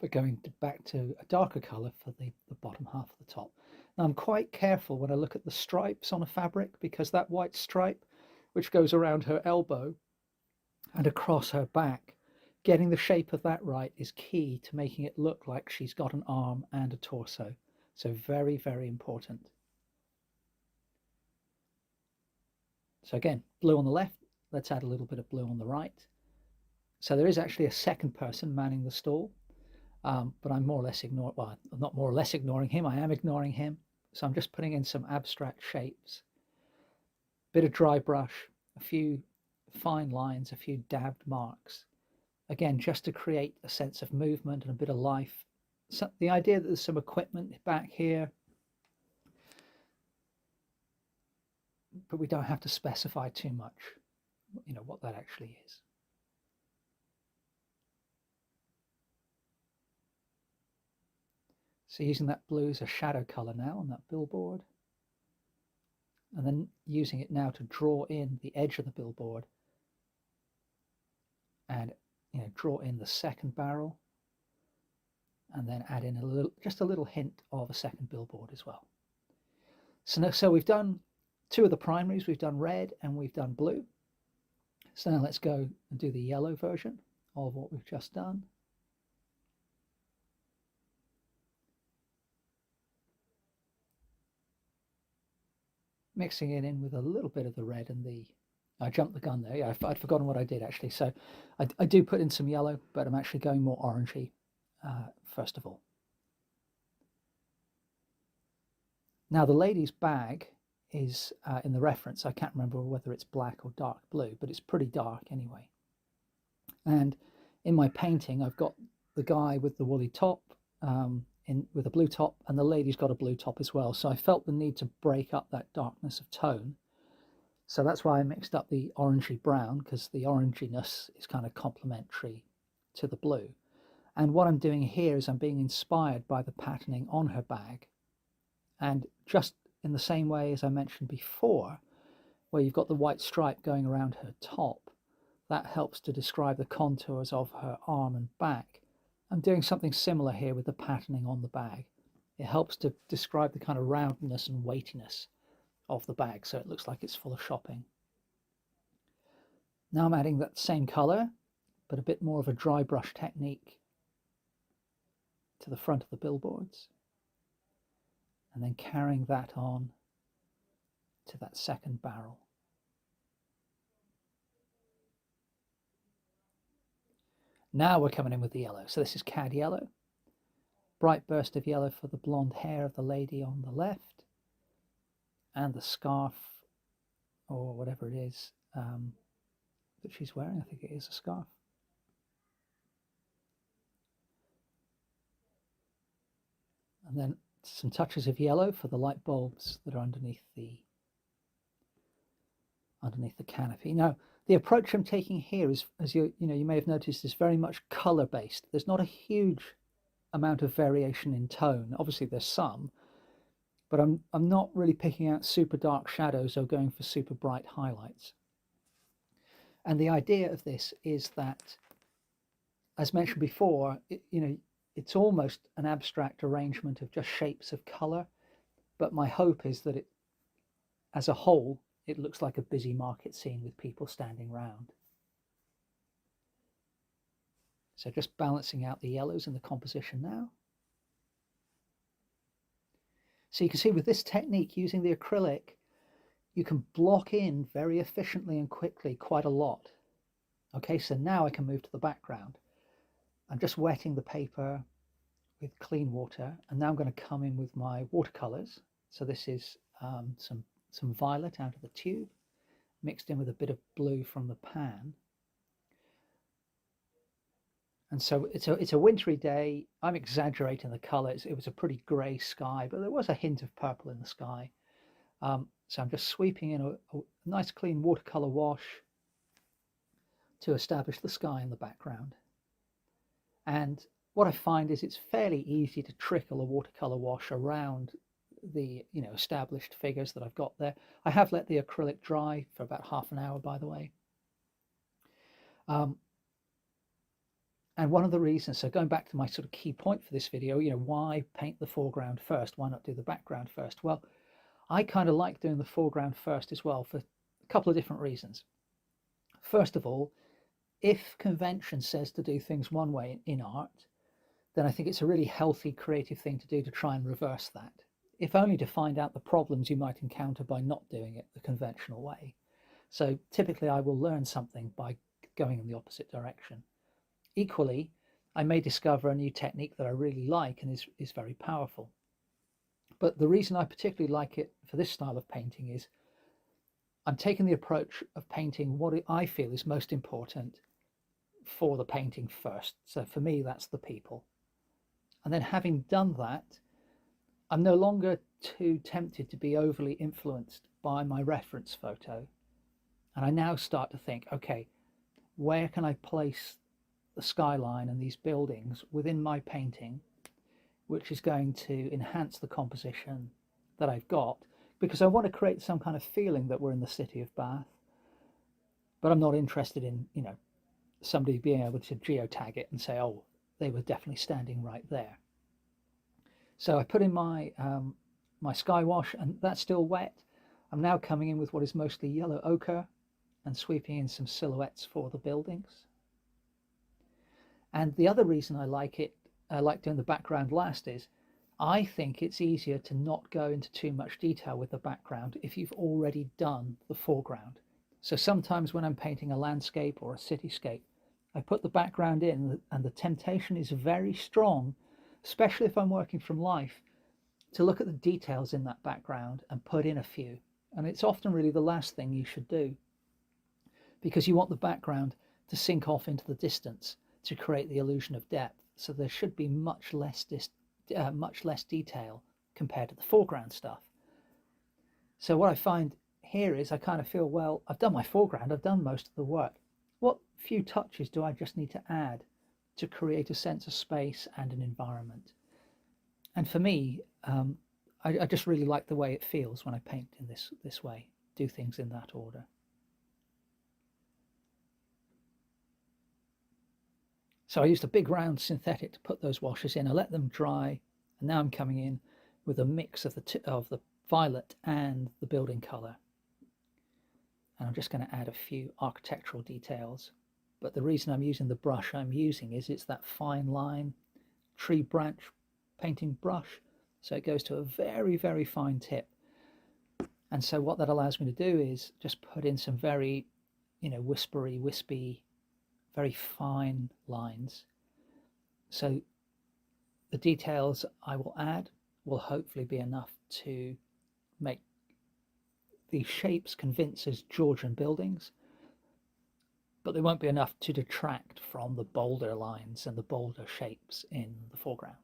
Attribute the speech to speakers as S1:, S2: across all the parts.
S1: but going back to a darker color for the bottom half of the top. Now I'm quite careful when I look at the stripes on a fabric, because that white stripe, which goes around her elbow and across her back, getting the shape of that right is key to making it look like she's got an arm and a torso. So very, very important. So again, blue on the left, let's add a little bit of blue on the right. So there is actually a second person manning the stall, but I'm more or less ignoring, well, I'm not more or less ignoring him, I am ignoring him. So I'm just putting in some abstract shapes, bit of dry brush, a few fine lines, a few dabbed marks. Again, just to create a sense of movement and a bit of life. So the idea that there's some equipment back here, but we don't have to specify too much, what that actually is. So using that blue as a shadow color now on that billboard, and then using it now to draw in the edge of the billboard and draw in the second barrel, and then add in just a little hint of a second billboard as well. So we've done two of the primaries, we've done red and we've done blue. So now let's go and do the yellow version of what we've just done. Mixing it in with a little bit of the red and I jumped the gun there. Yeah, I'd forgotten what I did actually. So I do put in some yellow, but I'm actually going more orangey first of all. Now the lady's bag is in the reference. I can't remember whether it's black or dark blue, but it's pretty dark anyway. And in my painting, I've got the guy with the woolly top with a blue top, and the lady's got a blue top as well. So I felt the need to break up that darkness of tone. So that's why I mixed up the orangey brown, because the oranginess is kind of complementary to the blue. And what I'm doing here is I'm being inspired by the patterning on her bag. And just in the same way as I mentioned before, where you've got the white stripe going around her top, that helps to describe the contours of her arm and back. I'm doing something similar here with the patterning on the bag. It helps to describe the kind of roundness and weightiness of the bag, so it looks like it's full of shopping. Now I'm adding that same color, but a bit more of a dry brush technique to the front of the billboards, and then carrying that on to that second barrel. Now we're coming in with the yellow. So this is cad yellow. Bright burst of yellow for the blonde hair of the lady on the left, and the scarf, or whatever it is that she's wearing. I think it is a scarf. And then some touches of yellow for the light bulbs that are underneath the canopy. Now, the approach I'm taking here is, as you may have noticed, is very much color based. There's not a huge amount of variation in tone. Obviously there's some, but I'm not really picking out super dark shadows or going for super bright highlights. And the idea of this is that, as mentioned before, it's almost an abstract arrangement of just shapes of color, but my hope is that as a whole, it looks like a busy market scene with people standing round. So just balancing out the yellows in the composition now. So you can see with this technique, using the acrylic, you can block in very efficiently and quickly quite a lot. Okay, so now I can move to the background. I'm just wetting the paper with clean water, and now I'm going to come in with my watercolors. So this is some violet out of the tube, mixed in with a bit of blue from the pan. And so it's a wintry day. I'm exaggerating the colors. It was a pretty grey sky, but there was a hint of purple in the sky. So I'm just sweeping in a nice clean watercolor wash to establish the sky in the background. And what I find is it's fairly easy to trickle a watercolor wash around the established figures that I've got there. I have let the acrylic dry for about half an hour, by the way. And one of the reasons, so going back to my sort of key point for this video, why paint the foreground first? Why not do the background first? Well, I kind of like doing the foreground first as well for a couple of different reasons. First of all, if convention says to do things one way in art, then I think it's a really healthy, creative thing to do to try and reverse that, if only to find out the problems you might encounter by not doing it the conventional way. So typically I will learn something by going in the opposite direction. Equally, I may discover a new technique that I really like and is very powerful. But the reason I particularly like it for this style of painting is I'm taking the approach of painting what I feel is most important for the painting first. So for me, that's the people. And then having done that, I'm no longer too tempted to be overly influenced by my reference photo. And I now start to think, okay, where can I place the skyline and these buildings within my painting, which is going to enhance the composition that I've got, because I want to create some kind of feeling that we're in the city of Bath, but I'm not interested in, somebody being able to geotag it and say, oh, they were definitely standing right there. So I put in my my sky wash, and that's still wet. I'm now coming in with what is mostly yellow ochre and sweeping in some silhouettes for the buildings. And the other reason I like doing the background last is I think it's easier to not go into too much detail with the background if you've already done the foreground. So sometimes when I'm painting a landscape or a cityscape, I put the background in, and the temptation is very strong, especially if I'm working from life, to look at the details in that background and put in a few. And it's often really the last thing you should do, because you want the background to sink off into the distance to create the illusion of depth. So there should be much less detail compared to the foreground stuff. So what I find here is I kind of feel, well, I've done my foreground, I've done most of the work. What few touches do I just need to add to create a sense of space and an environment? And for me, I just really like the way it feels when I paint in this way, do things in that order. So I used a big round synthetic to put those washes in. I let them dry, and now I'm coming in with a mix of the violet and the building color. And I'm just going to add a few architectural details. But the reason I'm using the brush I'm using is it's that fine line tree branch painting brush. So it goes to a very, very fine tip. And so what that allows me to do is just put in some very, whispery, wispy, very fine lines. So the details I will add will hopefully be enough to make these shapes convince as Georgian buildings, but they won't be enough to detract from the bolder lines and the bolder shapes in the foreground.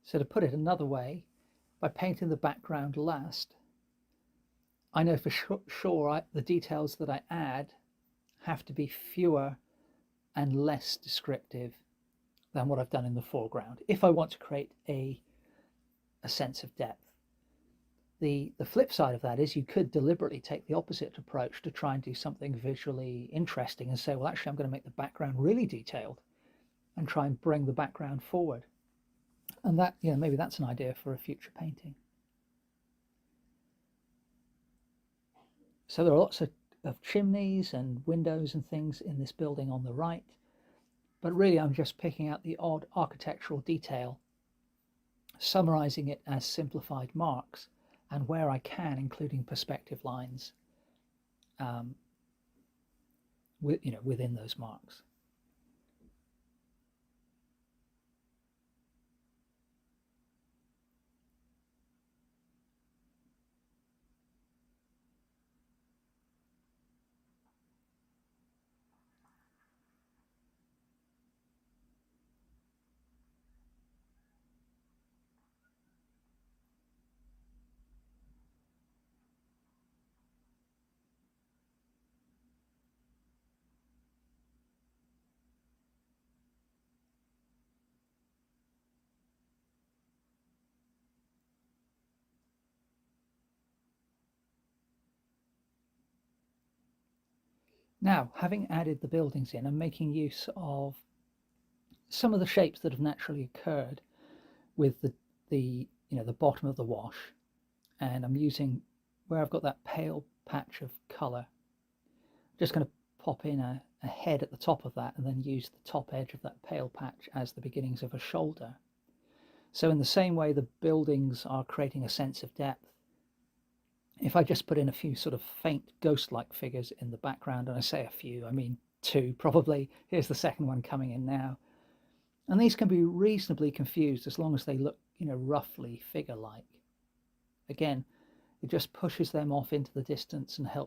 S1: So to put it another way, by painting the background last, I know for sure the details that I add have to be fewer and less descriptive than what I've done in the foreground if I want to create a sense of depth. The flip side of that is you could deliberately take the opposite approach to try and do something visually interesting and say, well, actually, I'm going to make the background really detailed and try and bring the background forward. And that, maybe that's an idea for a future painting. So there are lots of chimneys and windows and things in this building on the right, but really I'm just picking out the odd architectural detail, summarizing it as simplified marks, and where I can, including perspective lines within those marks. Now, having added the buildings in, I'm making use of some of the shapes that have naturally occurred with the bottom of the wash, and I'm using where I've got that pale patch of color. I'm just going to pop in a head at the top of that and then use the top edge of that pale patch as the beginnings of a shoulder. So in the same way the buildings are creating a sense of depth, if I just put in a few sort of faint ghost-like figures in the background, and I say a few, I mean two probably. Here's the second one coming in now. And these can be reasonably confused as long as they look, roughly figure-like. Again, it just pushes them off into the distance and helps